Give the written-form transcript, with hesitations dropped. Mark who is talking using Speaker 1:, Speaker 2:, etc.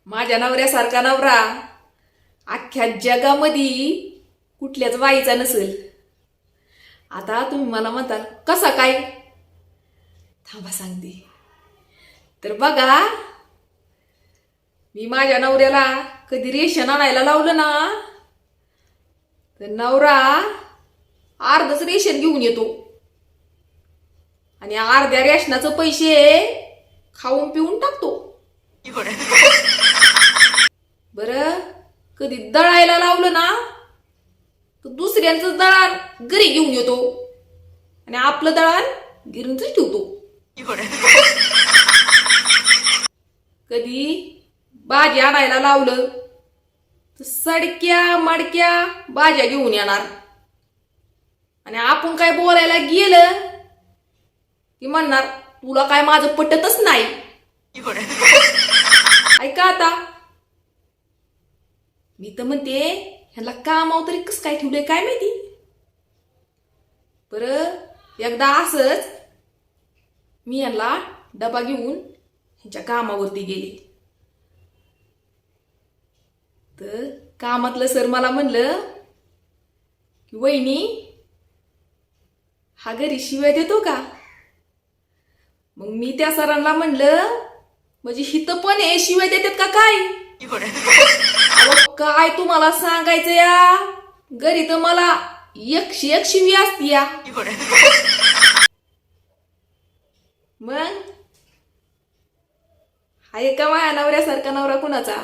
Speaker 1: माझ्या नवऱ्यासारखा नवरा अख्ख्या जगामध्ये कुठल्याच बाईचा नसेल. आता तुम्ही मला म्हणताल कसा काय, थांबा सांगते. तर बघा, मी माझ्या नवऱ्याला कधी रेशन आणायला लावलं ना, तर नवरा अर्धच रेशन घेऊन येतो आणि अर्ध्या रेशनाचे पैसे खाऊन पिऊन टाकतो. बरं, कधी दळायला लावलं ना, तर दुसऱ्यांचं दळण घरी घेऊन येतो आणि आपलं दळण गिरणीच ठेवतो. कधी भाजी आणायला लावलं तर सडक्या मडक्या भाज्या घेऊन येणार आणि आपण काय बोलायला गेलं की म्हणणार तुला काय माझं पटतच नाही. ऐका आता, मी तर म्हणते ह्याला कामावर तरी कसं काय ठेवलंय काय माहिती. बरं, एकदा असंच मी यांना डबा घेऊन ह्यांच्या कामावरती गेले. तर कामातलं सर मला म्हणलं की वहिनी, हा घरी शिव्या देतो का? मग मी त्या सरांना म्हणलं म्हणजे हिथं पण हे शिव्या देतात का काय? काय तुम्हाला सांगायचं या, घरी तर मला 101 शिवी असती या. मग हाय का माझ्या नवऱ्यासारखा नवरा कुणाचा?